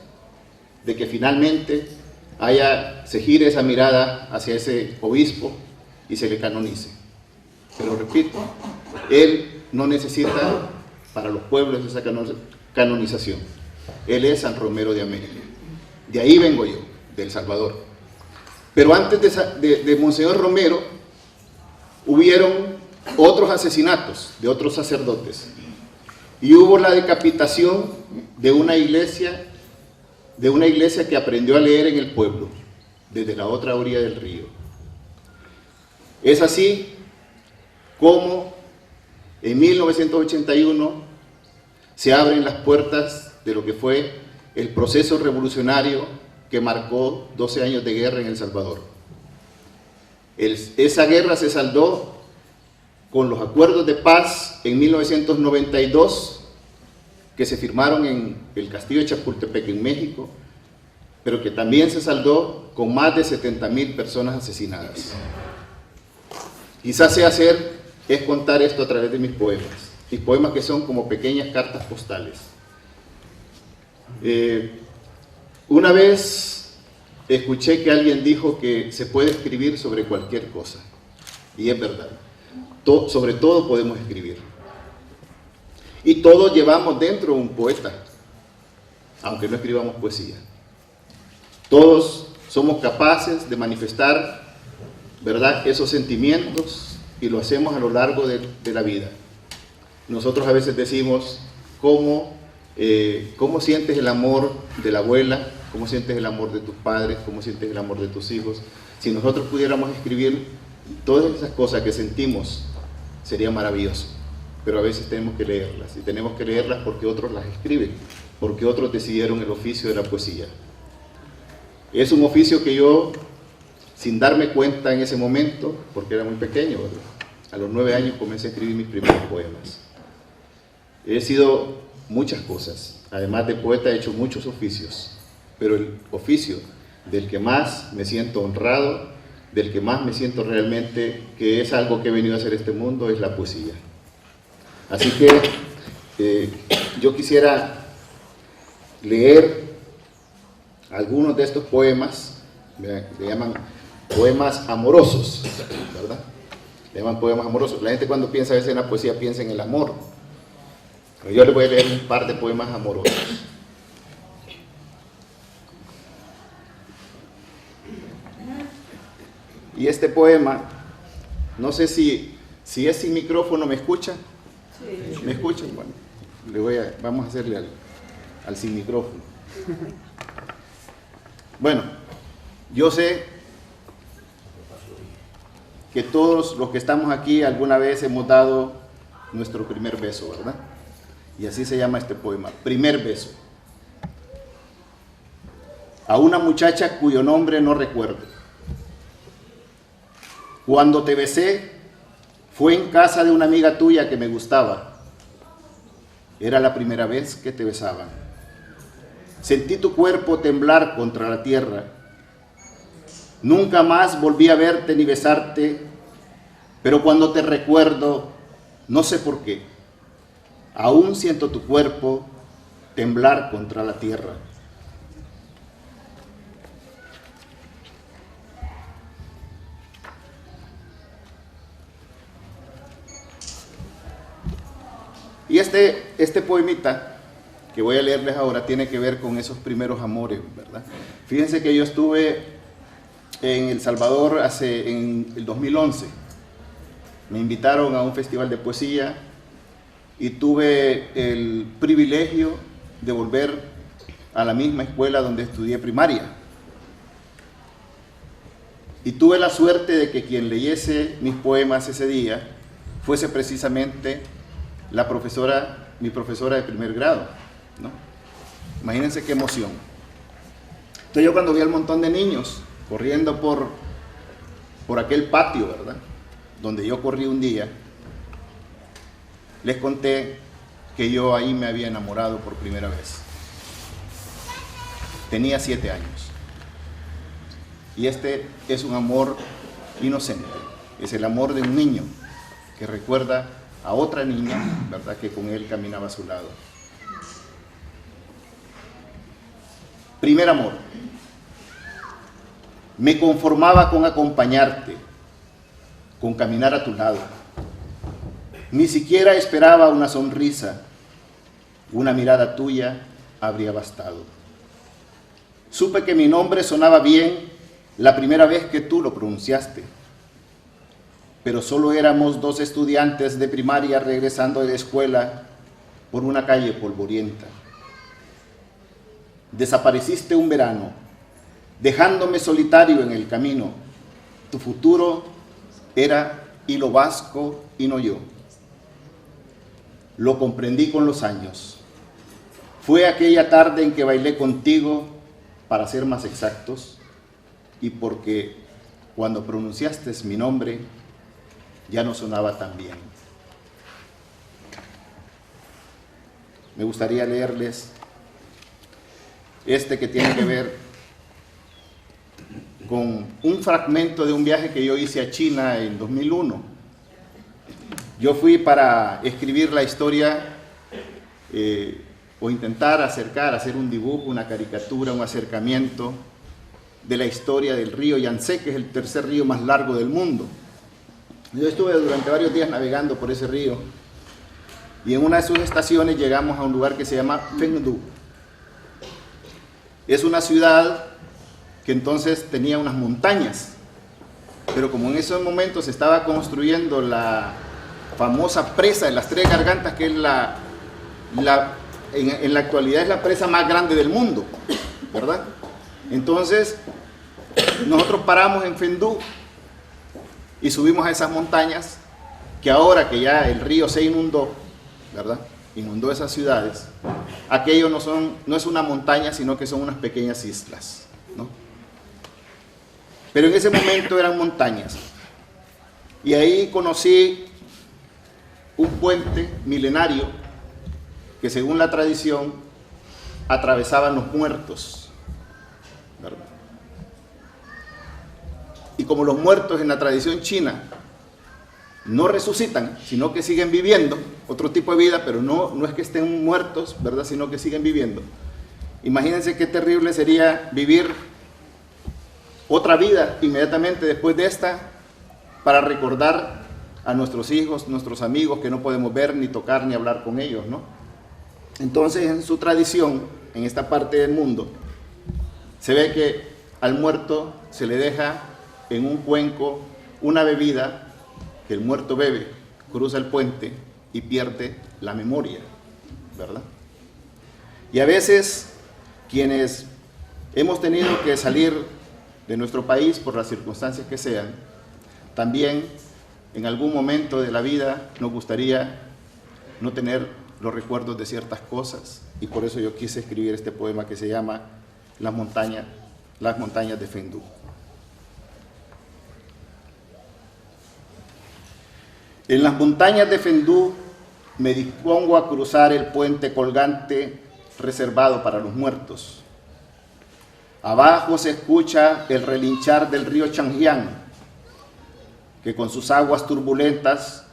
de que finalmente se gire esa mirada hacia ese obispo y se le canonice. Pero repito, él no necesita para los pueblos esa canonización. Él es San Romero de América. De ahí vengo yo, de El Salvador. Pero antes de Monseñor Romero, hubieron otros asesinatos de otros sacerdotes. Y hubo la decapitación de una iglesia que aprendió a leer en el pueblo, desde la otra orilla del río. Es así como en 1981 se abren las puertas de lo que fue el proceso revolucionario que marcó 12 años de guerra en El Salvador. Esa guerra se saldó con los acuerdos de paz en 1992 que se firmaron en el castillo de Chapultepec en México, pero que también se saldó con más de 70,000 personas asesinadas. Quizás sea es contar esto a través de mis poemas que son como pequeñas cartas postales. Una vez escuché que alguien dijo que se puede escribir sobre cualquier cosa, y es verdad. Sobre todo podemos escribir. Y todos llevamos dentro un poeta, aunque no escribamos poesía. Todos somos capaces de manifestar, ¿verdad?, esos sentimientos, y lo hacemos a lo largo de la vida. Nosotros a veces decimos, ¿cómo sientes el amor de la abuela? ¿Cómo sientes el amor de tus padres? ¿Cómo sientes el amor de tus hijos? Si nosotros pudiéramos escribir todas esas cosas que sentimos, sería maravilloso. Pero a veces tenemos que leerlas, y tenemos que leerlas porque otros las escriben, porque otros decidieron el oficio de la poesía. Es un oficio que yo, sin darme cuenta en ese momento, porque era muy pequeño, ¿verdad?, a los 9 años comencé a escribir mis primeros poemas. He sido muchas cosas, además de poeta he hecho muchos oficios, pero el oficio del que más me siento honrado, del que más me siento realmente que es algo que he venido a hacer este mundo, es la poesía. Así que yo quisiera leer algunos de estos poemas, le llaman poemas amorosos, ¿verdad? Le llaman poemas amorosos. La gente cuando piensa a veces en la poesía piensa en el amor. Pero yo les voy a leer un par de poemas amorosos. Y este poema, no sé si es sin micrófono, ¿me escuchan? Sí. ¿Me escuchan? Bueno, vamos a hacerle al sin micrófono. Bueno, yo sé que todos los que estamos aquí alguna vez hemos dado nuestro primer beso, ¿verdad? Y así se llama este poema, Primer Beso. A una muchacha cuyo nombre no recuerdo. Cuando te besé, fue en casa de una amiga tuya que me gustaba. Era la primera vez que te besaban. Sentí tu cuerpo temblar contra la tierra. Nunca más volví a verte ni besarte pero cuando te recuerdo, no sé por qué, aún siento tu cuerpo temblar contra la tierra. Y este poemita que voy a leerles ahora tiene que ver con esos primeros amores, ¿verdad? Fíjense que yo estuve en El Salvador en el 2011. Me invitaron a un festival de poesía y tuve el privilegio de volver a la misma escuela donde estudié primaria. Y tuve la suerte de que quien leyese mis poemas ese día fuese precisamente mi profesora de primer grado, ¿no? Imagínense qué emoción. Entonces yo cuando vi al montón de niños corriendo por aquel patio, ¿verdad?, donde yo corrí un día, les conté que yo ahí me había enamorado por primera vez. Tenía 7 años. Y este es un amor inocente, es el amor de un niño que recuerda a otra niña, ¿verdad?, que con él caminaba a su lado. Primer amor. Me conformaba con acompañarte, con caminar a tu lado. Ni siquiera esperaba una sonrisa, una mirada tuya habría bastado. Supe que mi nombre sonaba bien la primera vez que tú lo pronunciaste, pero solo éramos 2 estudiantes de primaria regresando de la escuela por una calle polvorienta. Desapareciste un verano, dejándome solitario en el camino. Tu futuro era hilo vasco y no yo. Lo comprendí con los años. Fue aquella tarde en que bailé contigo, para ser más exactos, y porque cuando pronunciaste mi nombre, ya no sonaba tan bien. Me gustaría leerles este que tiene que ver con un fragmento de un viaje que yo hice a China en 2001. Yo fui para escribir la historia o intentar hacer un dibujo, una caricatura, un acercamiento de la historia del río Yangtze, que es el 3er río más largo del mundo. Yo estuve durante varios días navegando por ese río y en una de sus estaciones llegamos a un lugar que se llama Phengdu. Es una ciudad que entonces tenía unas montañas, pero como en esos momentos se estaba construyendo la famosa presa de las 3 gargantas, que es en la actualidad es la presa más grande del mundo, ¿verdad? Entonces nosotros paramos en Phengdu y subimos a esas montañas que ahora que ya el río se inundó, ¿verdad?, inundó esas ciudades, aquello no es una montaña, sino que son unas pequeñas islas, ¿no? Pero en ese momento eran montañas. Y ahí conocí un puente milenario que, según la tradición, atravesaban los muertos, ¿verdad? Y como los muertos en la tradición china no resucitan, sino que siguen viviendo otro tipo de vida, pero no es que estén muertos, ¿verdad?, sino que siguen viviendo. Imagínense qué terrible sería vivir otra vida inmediatamente después de esta para recordar a nuestros hijos, nuestros amigos que no podemos ver, ni tocar, ni hablar con ellos, ¿no? Entonces, en su tradición, en esta parte del mundo, se ve que al muerto se le deja en un cuenco una bebida que el muerto bebe, cruza el puente y pierde la memoria, ¿verdad? Y a veces quienes hemos tenido que salir de nuestro país por las circunstancias que sean, también en algún momento de la vida nos gustaría no tener los recuerdos de ciertas cosas, y por eso yo quise escribir este poema que se llama Las montañas de Phengdu. En las montañas de Phengdu me dispongo a cruzar el puente colgante reservado para los muertos. Abajo se escucha el relinchar del río Changjiang, que con sus aguas turbulentas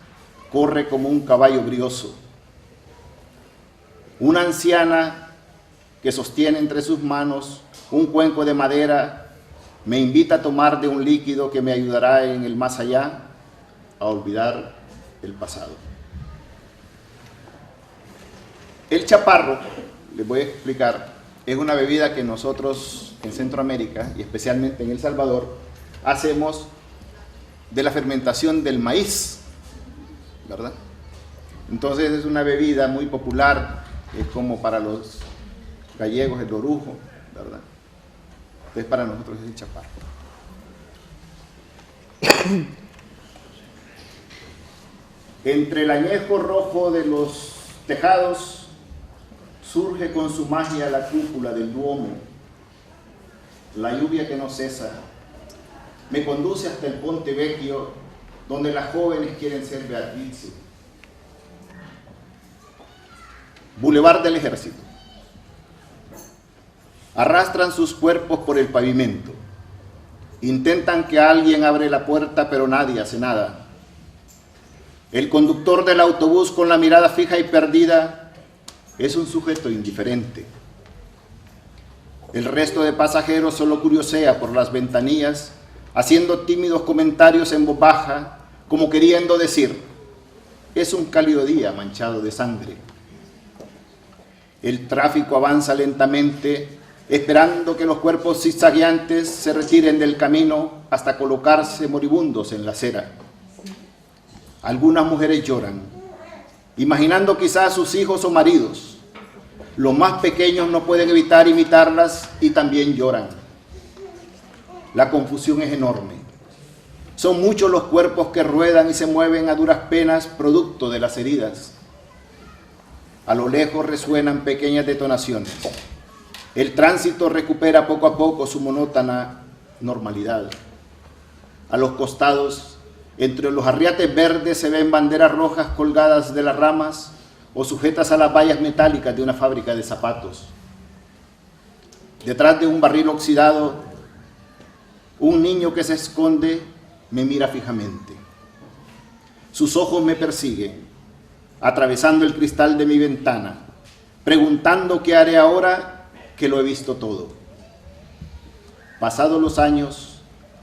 corre como un caballo brioso. Una anciana que sostiene entre sus manos un cuenco de madera me invita a tomar de un líquido que me ayudará en el más allá a olvidar el pasado. El chaparro, les voy a explicar, es una bebida que nosotros en Centroamérica y especialmente en El Salvador hacemos de la fermentación del maíz, ¿verdad? Entonces es una bebida muy popular, es como para los gallegos el orujo, ¿verdad? Entonces para nosotros es el chaparro. Entre el añejo rojo de los tejados surge con su magia la cúpula del Duomo. La lluvia que no cesa me conduce hasta el Ponte Vecchio, donde las jóvenes quieren ser Beatriz. Boulevard del Ejército. Arrastran sus cuerpos por el pavimento. Intentan que alguien abra la puerta, pero nadie hace nada. El conductor del autobús, con la mirada fija y perdida, es un sujeto indiferente. El resto de pasajeros solo curiosea por las ventanillas, haciendo tímidos comentarios en voz baja, como queriendo decir: es un cálido día manchado de sangre. El tráfico avanza lentamente, esperando que los cuerpos zigzagueantes se retiren del camino hasta colocarse moribundos en la acera. Algunas mujeres lloran, imaginando quizás a sus hijos o maridos. Los más pequeños no pueden evitar imitarlas y también lloran. La confusión es enorme. Son muchos los cuerpos que ruedan y se mueven a duras penas, producto de las heridas. A lo lejos resuenan pequeñas detonaciones. El tránsito recupera poco a poco su monótona normalidad. A los costados, entre los arriates verdes, se ven banderas rojas colgadas de las ramas o sujetas a las vallas metálicas de una fábrica de zapatos. Detrás de un barril oxidado, un niño que se esconde me mira fijamente. Sus ojos me persiguen, atravesando el cristal de mi ventana, preguntando qué haré ahora que lo he visto todo. Pasados los años,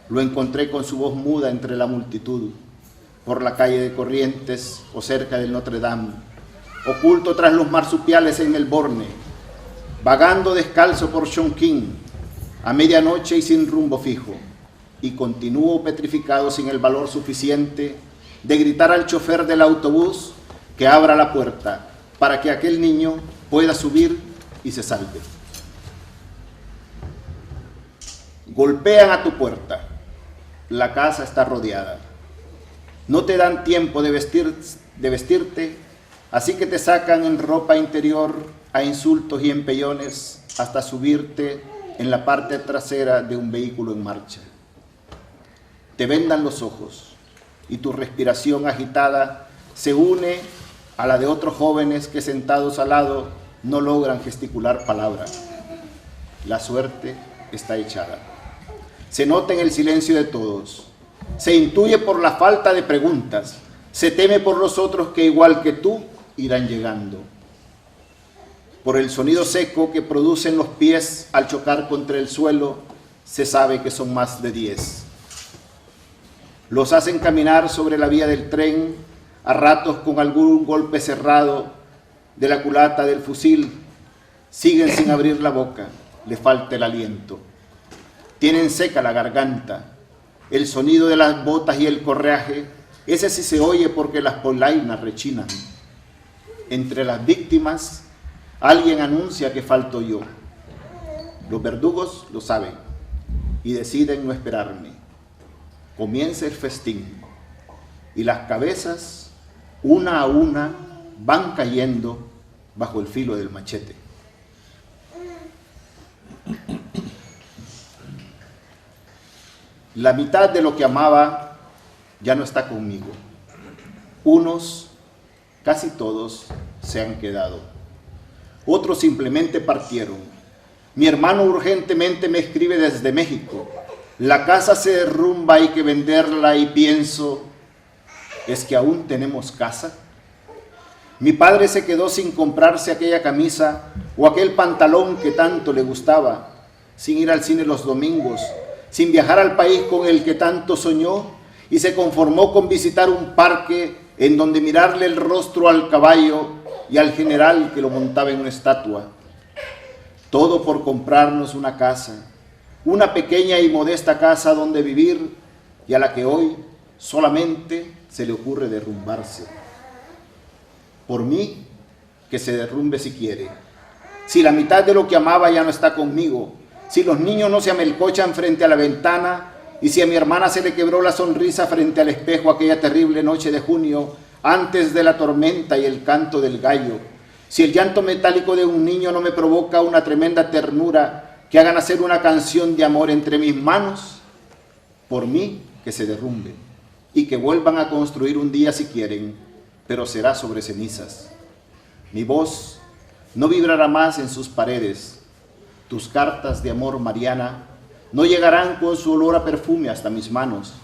lo encontré con su voz muda entre la multitud, por la calle de Corrientes o cerca del Notre Dame, oculto tras los marsupiales en el Borne, vagando descalzo por Chongqing, a medianoche y sin rumbo fijo, y continúo petrificado sin el valor suficiente de gritar al chofer del autobús que abra la puerta para que aquel niño pueda subir y se salve. Golpean a tu puerta. La casa está rodeada. No te dan tiempo de vestirte, así que te sacan en ropa interior a insultos y empellones hasta subirte en la parte trasera de un vehículo en marcha. Te vendan los ojos y tu respiración agitada se une a la de otros jóvenes que sentados al lado no logran gesticular palabra. La suerte está echada. Se nota en el silencio de todos. Se intuye por la falta de preguntas. Se teme por los otros que, igual que tú, irán llegando. Por el sonido seco que producen los pies al chocar contra el suelo, se sabe que son más de 10. Los hacen caminar sobre la vía del tren, a ratos con algún golpe cerrado de la culata del fusil. Siguen sin abrir la boca, le falta el aliento. Tienen seca la garganta. El sonido de las botas y el correaje, ese sí se oye porque las polainas rechinan. Entre las víctimas, alguien anuncia que falto yo. Los verdugos lo saben y deciden no esperarme. Comienza el festín y las cabezas, una a una, van cayendo bajo el filo del machete. La mitad de lo que amaba ya no está conmigo. Unos, casi todos, se han quedado. Otros simplemente partieron. Mi hermano urgentemente me escribe desde México. La casa se derrumba, hay que venderla y pienso, ¿es que aún tenemos casa? Mi padre se quedó sin comprarse aquella camisa o aquel pantalón que tanto le gustaba, sin ir al cine los domingos, sin viajar al país con el que tanto soñó, y se conformó con visitar un parque en donde mirarle el rostro al caballo y al general que lo montaba en una estatua. Todo por comprarnos una casa, una pequeña y modesta casa donde vivir, y a la que hoy solamente se le ocurre derrumbarse. Por mí, que se derrumbe si quiere. Si la mitad de lo que amaba ya no está conmigo, si los niños no se amelcochan frente a la ventana, y si a mi hermana se le quebró la sonrisa frente al espejo aquella terrible noche de junio, antes de la tormenta y el canto del gallo, si el llanto metálico de un niño no me provoca una tremenda ternura que haga nacer una canción de amor entre mis manos, por mí que se derrumbe y que vuelvan a construir un día si quieren, pero será sobre cenizas. Mi voz no vibrará más en sus paredes. Tus cartas de amor, Mariana, no llegarán con su olor a perfume hasta mis manos.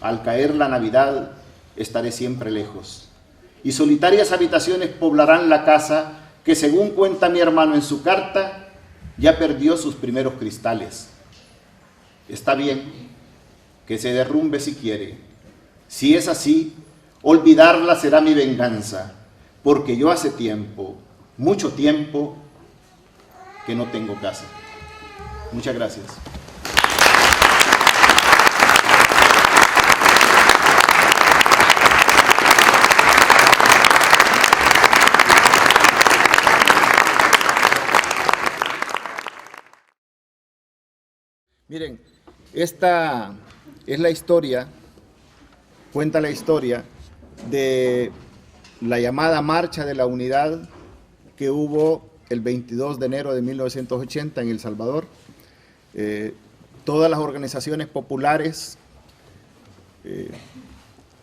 Al caer la Navidad estaré siempre lejos, y solitarias habitaciones poblarán la casa que, según cuenta mi hermano en su carta, ya perdió sus primeros cristales. Está bien, que se derrumbe si quiere. Si es así, olvidarla será mi venganza, porque yo hace tiempo, mucho tiempo, que no tengo casa. Muchas gracias. Miren, esta es la historia, cuenta la historia de la llamada Marcha de la Unidad que hubo el 22 de enero de 1980 en El Salvador. Todas las organizaciones populares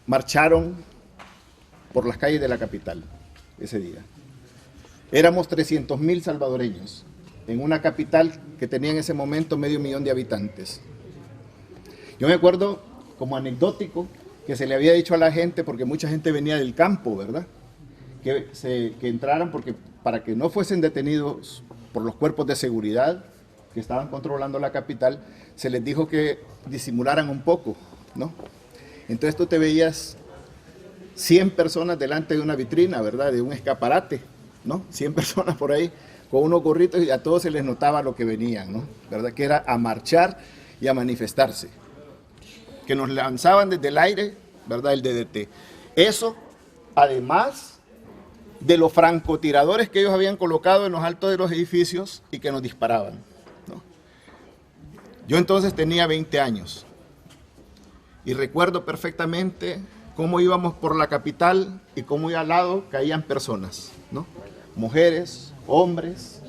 marcharon por las calles de la capital ese día. Éramos 300.000 salvadoreños en una capital que tenía en ese momento 500.000 de habitantes. Yo me acuerdo, como anecdótico, que se le había dicho a la gente, porque mucha gente venía del campo, ¿verdad?, que entraran para que no fuesen detenidos por los cuerpos de seguridad que estaban controlando la capital, se les dijo que disimularan un poco, ¿no? Entonces tú te veías 100 personas delante de una vitrina, ¿verdad?, de un escaparate, ¿no? 100 personas por ahí con unos gorritos, y a todos se les notaba lo que venían, ¿no? ¿Verdad? Que era a marchar y a manifestarse. Que nos lanzaban desde el aire, ¿verdad?, el DDT. Eso, además de los francotiradores que ellos habían colocado en los altos de los edificios y que nos disparaban, ¿no? Yo entonces tenía 20 años y recuerdo perfectamente cómo íbamos por la capital y cómo al lado caían personas, ¿no? Mujeres, hombres,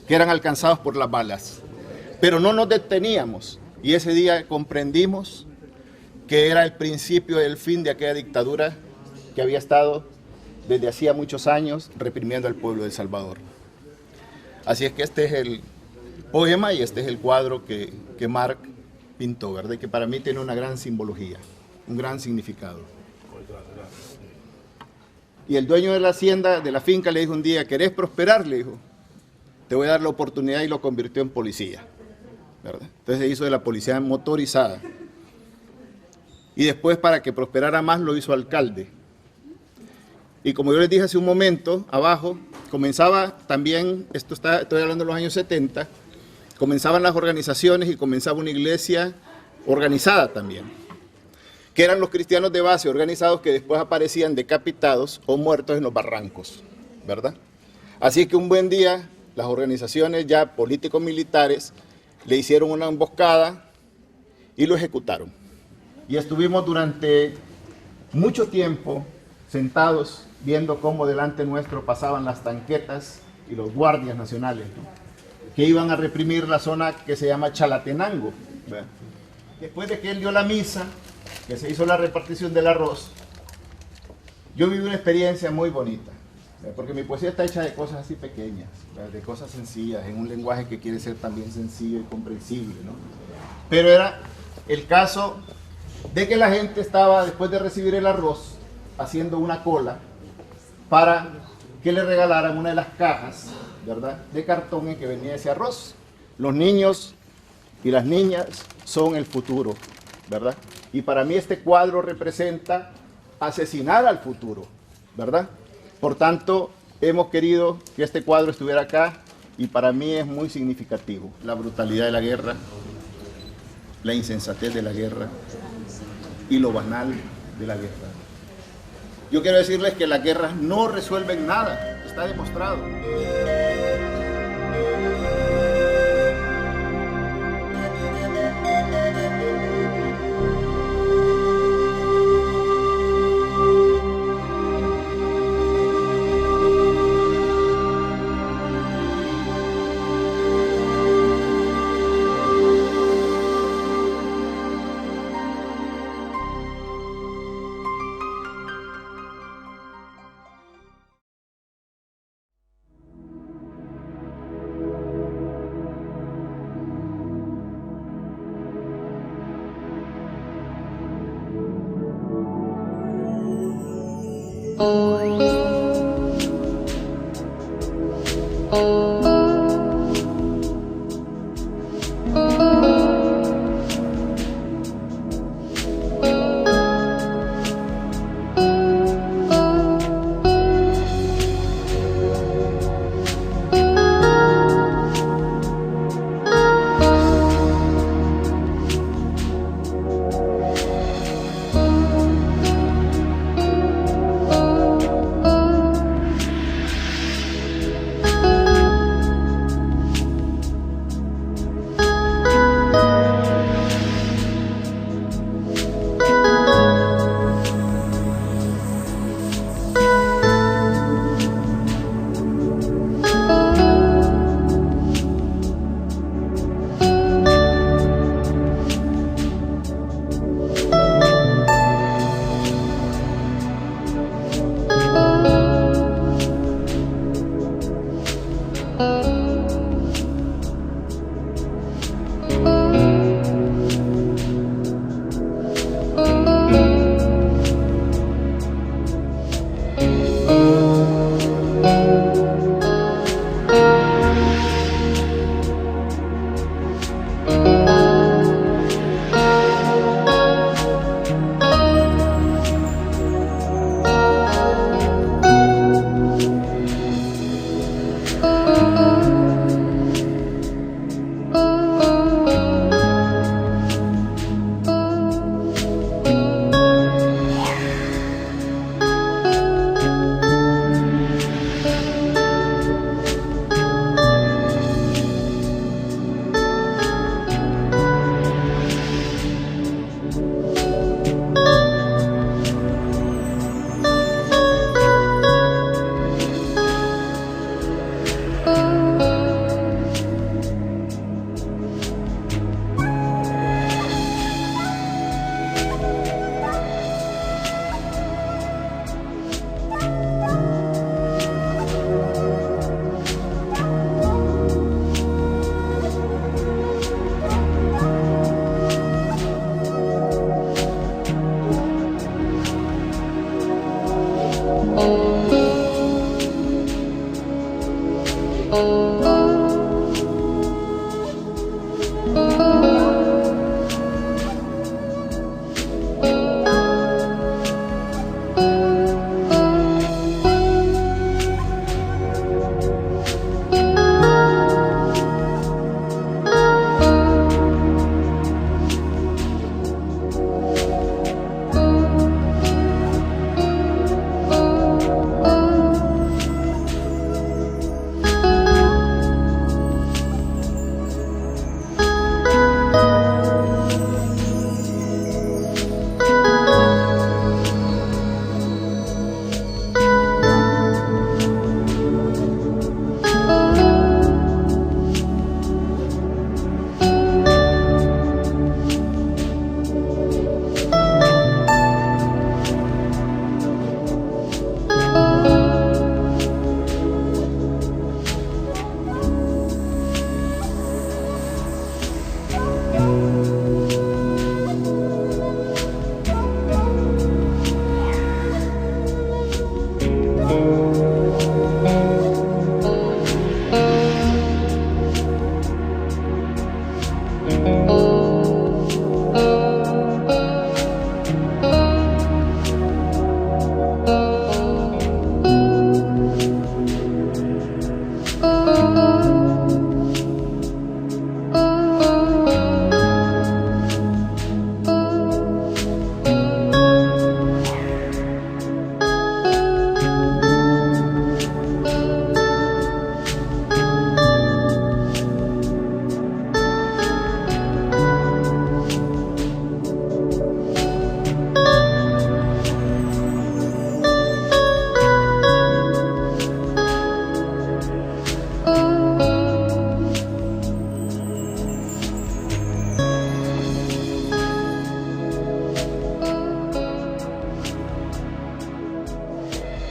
que eran alcanzados por las balas. Pero no nos deteníamos, y ese día comprendimos que era el principio del fin de aquella dictadura que había estado desde hacía muchos años reprimiendo al pueblo de El Salvador. Así es que este es el poema y este es el cuadro que Marc pintó, ¿verdad? Y que para mí tiene una gran simbología, un gran significado. Y el dueño de la hacienda, de la finca, le dijo un día: ¿querés prosperar? Le dijo, te voy a dar la oportunidad, y lo convirtió en policía, ¿verdad? Entonces se hizo de la policía motorizada. Y después, para que prosperara más, lo hizo alcalde. Y como yo les dije hace un momento, abajo, comenzaba también, estoy hablando de los años 70, comenzaban las organizaciones y comenzaba una iglesia organizada también, que eran los cristianos de base organizados que después aparecían decapitados o muertos en los barrancos, ¿verdad? Así que un buen día, las organizaciones ya político-militares le hicieron una emboscada y lo ejecutaron. Y estuvimos durante mucho tiempo sentados viendo cómo delante nuestro pasaban las tanquetas y los guardias nacionales, ¿no?, que iban a reprimir la zona que se llama Chalatenango, ¿verdad? Después de que él dio la misa, que se hizo la repartición del arroz, yo viví una experiencia muy bonita, Porque mi poesía está hecha de cosas así pequeñas, de cosas sencillas, en un lenguaje que quiere ser también sencillo y comprensible, ¿no? Pero era el caso de que la gente estaba, después de recibir el arroz, haciendo una cola para que le regalaran una de las cajas, ¿verdad?, de cartón en que venía ese arroz. Los niños y las niñas son el futuro, ¿verdad? Y para mí este cuadro representa asesinar al futuro, ¿verdad? Por tanto, hemos querido que este cuadro estuviera acá y para mí es muy significativo. La brutalidad de la guerra, la insensatez de la guerra y lo banal de la guerra. Yo quiero decirles que las guerras no resuelven nada, está demostrado.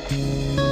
Chao.